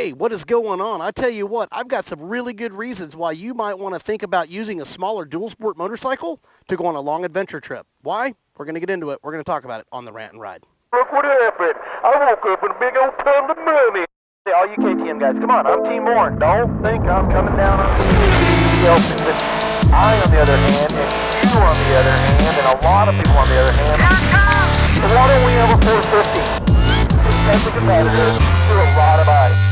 Hey, what is going on? I tell you what, I've got some really good reasons why you might want to think about using a smaller dual sport motorcycle to go on a long adventure trip. Why? We're going to get into it. We're going to talk about it on the Rant and Ride. Look what happened. I woke up in a big old pile of money. Hey, all you KTM guys, come on. I'm Team Warren. Don't think I'm coming down on you. I, on the other hand, and you on the other hand, and a lot of people on the other hand, so why don't we have a 450? As a competitor, do a lot of ice.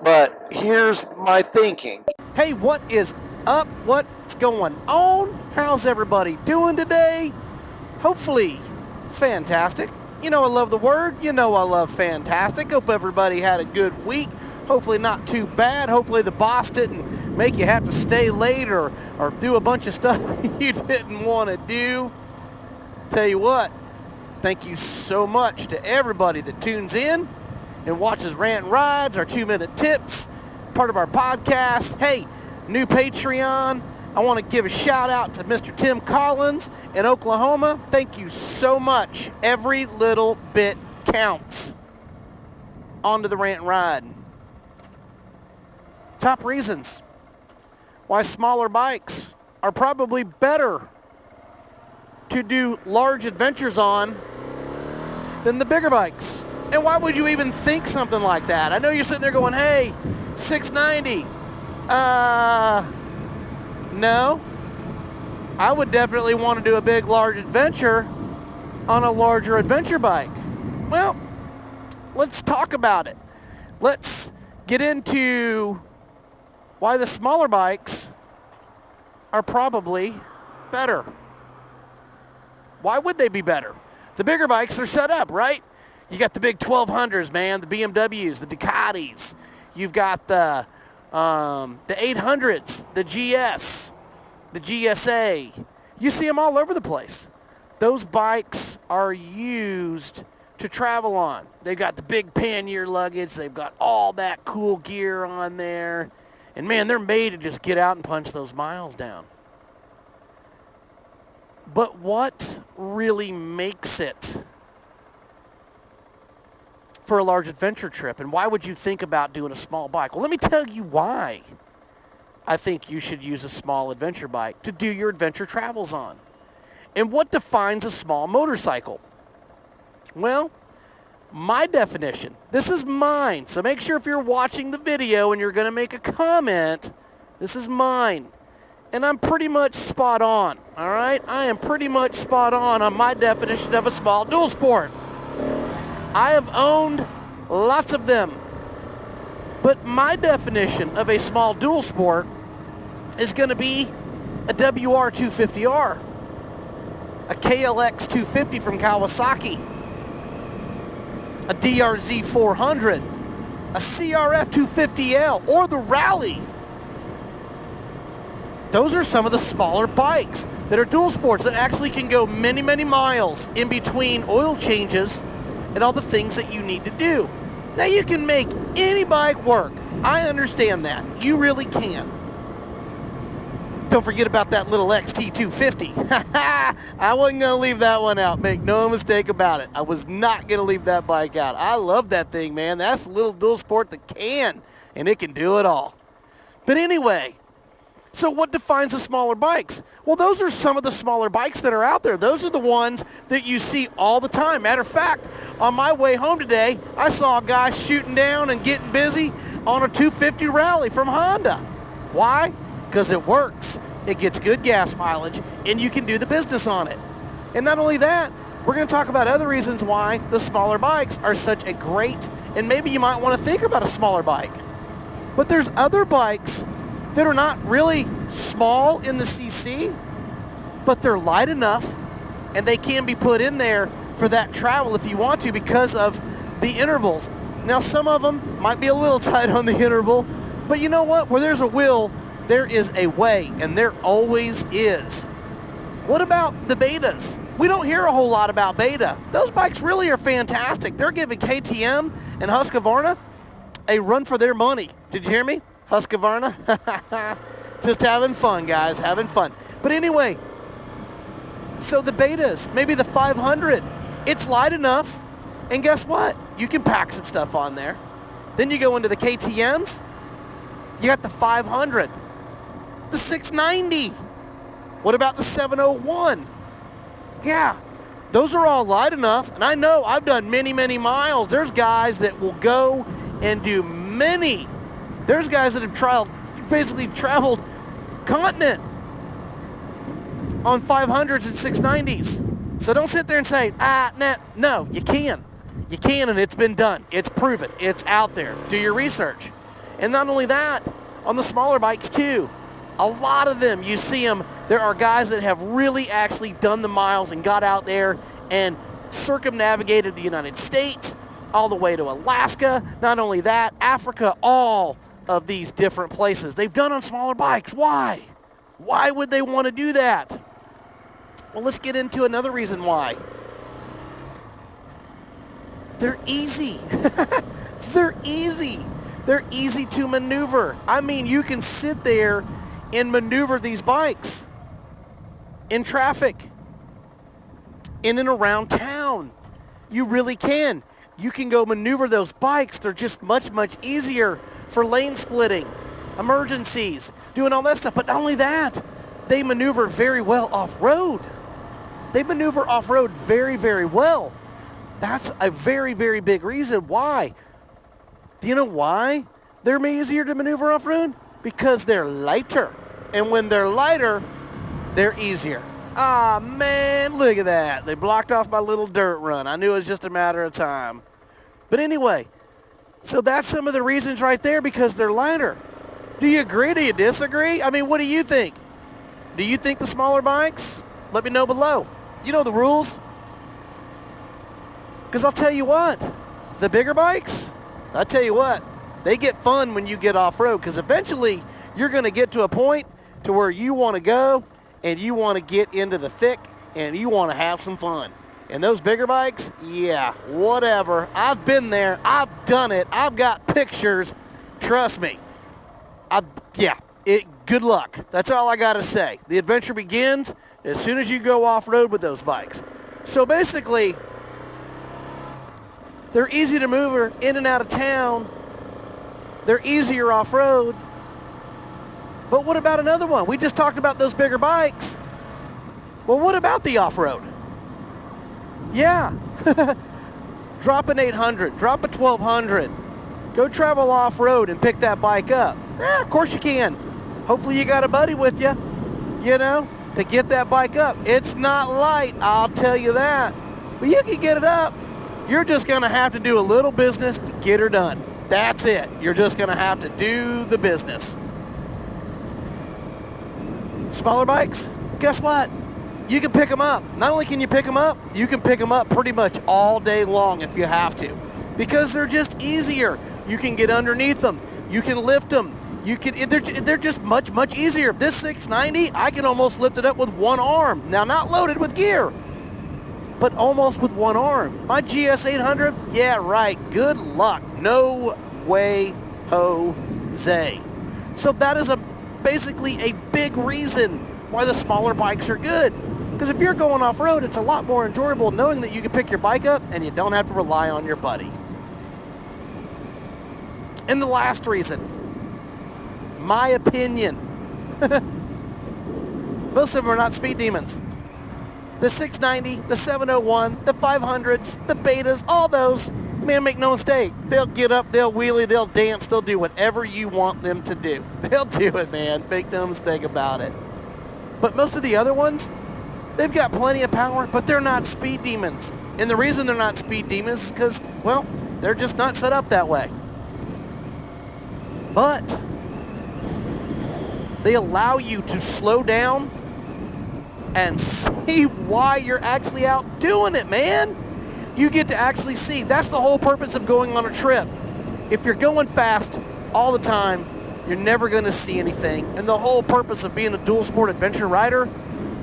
But here's my thinking. Hey, what is up? What's going on? How's everybody doing today? Hopefully, fantastic. You know I love the word. You know I love fantastic. Hope everybody had a good week. Hopefully not too bad. Hopefully the boss didn't make you have to stay late or do a bunch of stuff you didn't want to do. Tell you what, thank you so much to everybody that tunes in and watches Rant and Rides, our 2-minute tips, part of our podcast. Hey, new Patreon. I want to give a shout out to Mr. Tim Collins in Oklahoma. Thank you so much. Every little bit counts. On to the Rant and Ride. Top reasons why smaller bikes are probably better to do large adventures on than the bigger bikes. And why would you even think something like that? I know you're sitting there going, hey, 690. No. I would definitely want to do a big, large adventure on a larger adventure bike. Well, let's talk about it. Let's get into why the smaller bikes are probably better. Why would they be better? The bigger bikes, they're set up, right? You got the big 1200s, man, the BMWs, the Ducatis. You've got the 800s, the GS, the GSA. You see them all over the place. Those bikes are used to travel on. They've got the big Pannier luggage. They've got all that cool gear on there. And man, they're made to just get out and punch those miles down. But what really makes it for a large adventure trip? And why would you think about doing a small bike? Well, let me tell you why I think you should use a small adventure bike to do your adventure travels on. And what defines a small motorcycle? Well, my definition, this is mine, so make sure if you're watching the video and you're going to make a comment, this is mine. And I'm pretty much spot on, all right? I am pretty much spot on my definition of a small dual sport. I have owned lots of them. But my definition of a small dual sport is going to be a WR250R, a KLX 250 from Kawasaki, a DRZ 400, a CRF 250L, or the Rally. Those are some of the smaller bikes that are dual sports that actually can go many, many miles in between oil changes and all the things that you need to do. Now, you can make any bike work. I understand that. You really can. Don't forget about that little XT250. I wasn't going to leave that one out. Make no mistake about it. I was not going to leave that bike out. I love that thing, man. That's a little dual sport that can, and it can do it all. But anyway, so what defines the smaller bikes? Well, those are some of the smaller bikes that are out there. Those are the ones that you see all the time. Matter of fact, on my way home today, I saw a guy shooting down and getting busy on a 250 Rally from Honda. Why? Because it works. It gets good gas mileage, and you can do the business on it. And not only that, we're going to talk about other reasons why the smaller bikes are such a great, and maybe you might want to think about a smaller bike. But there's other bikes that are not really small in the CC, but they're light enough, and they can be put in there for that travel if you want to because of the intervals. Now, some of them might be a little tight on the interval, but you know what? Where there's a will, there is a way, and there always is. What about the Betas? We don't hear a whole lot about Beta. Those bikes really are fantastic. They're giving KTM and Husqvarna a run for their money. Did you hear me? Husqvarna? Just having fun, guys, having fun. But anyway, so the Betas, maybe the 500, it's light enough, and guess what? You can pack some stuff on there. Then you go into the KTMs. You got the 500, the 690. What about the 701? Yeah, those are all light enough. And I know I've done many, many miles. There's guys that will go and do many. There's guys that have basically traveled continent on 500s and 690s. So don't sit there and say, nah. No, you can. You can, and it's been done. It's proven. It's out there. Do your research. And not only that, on the smaller bikes too, a lot of them, you see them, there are guys that have really actually done the miles and got out there and circumnavigated the United States all the way to Alaska. Not only that, Africa, all of these different places. They've done on smaller bikes. Why? Why would they want to do that? Well, let's get into another reason why. They're easy. They're easy. They're easy to maneuver. I mean, you can sit there and maneuver these bikes in traffic, in and around town. You really can. You can go maneuver those bikes. They're just much, much easier for lane splitting, emergencies, doing all that stuff. But not only that, they maneuver very well off-road. They maneuver off-road very, very well. That's a very, very big reason why. Do you know why they're easier to maneuver off-road? Because they're lighter. And when they're lighter, they're easier. Ah, man, look at that. They blocked off my little dirt run. I knew it was just a matter of time. But anyway, so that's some of the reasons right there, because they're lighter. Do you agree? Do you disagree? I mean, what do you think? Do you think the smaller bikes? Let me know below. You know the rules. Because I'll tell you what, the bigger bikes, I'll tell you what, they get fun when you get off-road, because eventually you're going to get to a point to where you want to go and you want to get into the thick and you want to have some fun. And those bigger bikes, yeah, whatever. I've been there. I've done it. I've got pictures. Trust me. Good luck. That's all I got to say. The adventure begins as soon as you go off-road with those bikes. So basically, they're easy to move in and out of town. They're easier off-road. But what about another one? We just talked about those bigger bikes. Well, what about the off-road? Yeah. Drop an 800, drop a 1200. Go travel off-road and pick that bike up. Yeah, of course you can. Hopefully you got a buddy with you, to get that bike up. It's not light, I'll tell you that. But you can get it up. You're just going to have to do a little business to get her done. That's it. You're just going to have to do the business. Smaller bikes, guess what? You can pick them up. Not only can you pick them up, you can pick them up pretty much all day long if you have to, because they're just easier. You can get underneath them. You can lift them. They're just much, much easier. This 690, I can almost lift it up with one arm. Now, not loaded with gear, but almost with one arm. My GS 800, yeah, right. Good luck. No way, Jose. So that is basically a big reason why the smaller bikes are good. Because if you're going off-road, it's a lot more enjoyable knowing that you can pick your bike up and you don't have to rely on your buddy. And the last reason, my opinion, most of them are not speed demons. The 690, the 701, the 500s, the betas, all those, man, make no mistake. They'll get up, they'll wheelie, they'll dance, they'll do whatever you want them to do. They'll do it, man. Make no mistake about it. But most of the other ones, they've got plenty of power, but they're not speed demons. And the reason they're not speed demons is because, well, they're just not set up that way. But they allow you to slow down and see why you're actually out doing it, man. You get to actually see. That's the whole purpose of going on a trip. If you're going fast all the time, you're never going to see anything. And the whole purpose of being a dual sport adventure rider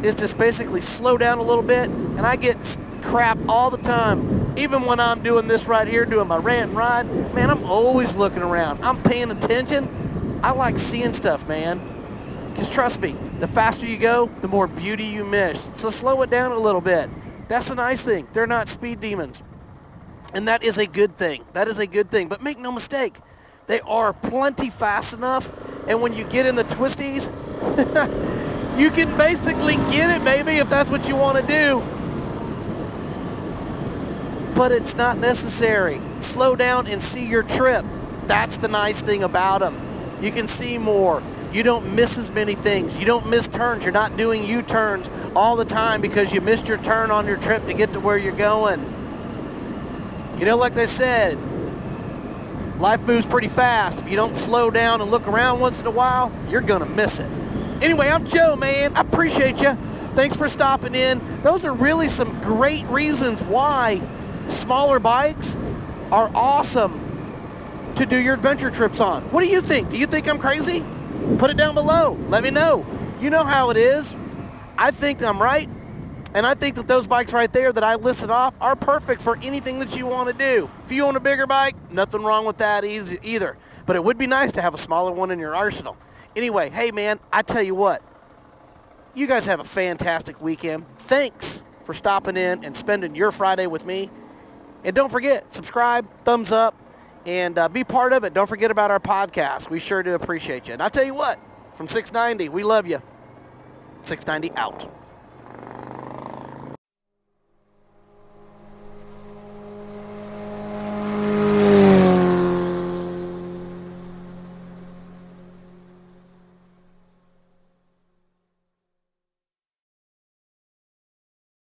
is to basically slow down a little bit. And I get crap all the time. Even when I'm doing this right here, doing my rant and ride, man, I'm always looking around. I'm paying attention. I like seeing stuff, man. Because trust me, the faster you go, the more beauty you miss. So slow it down a little bit. That's the nice thing. They're not speed demons. And that is a good thing. That is a good thing. But make no mistake, they are plenty fast enough. And when you get in the twisties, you can basically get it, baby, if that's what you want to do. But it's not necessary. Slow down and see your trip. That's the nice thing about them. You can see more. You don't miss as many things. You don't miss turns. You're not doing U-turns all the time because you missed your turn on your trip to get to where you're going. You know, like they said, life moves pretty fast. If you don't slow down and look around once in a while, you're going to miss it. Anyway, I'm Joe, man. I appreciate you. Thanks for stopping in. Those are really some great reasons why smaller bikes are awesome to do your adventure trips on. What do you think? Do you think I'm crazy? Put it down below. Let me know. You know how it is. I think I'm right. And I think that those bikes right there that I listed off are perfect for anything that you want to do. If you own a bigger bike, nothing wrong with that either. But it would be nice to have a smaller one in your arsenal. Anyway, hey man, I tell you what. You guys have a fantastic weekend. Thanks for stopping in and spending your Friday with me. And don't forget, subscribe, thumbs up, and be part of it. Don't forget about our podcast. We sure do appreciate you. And I'll tell you what, from 690, we love you. 690 out.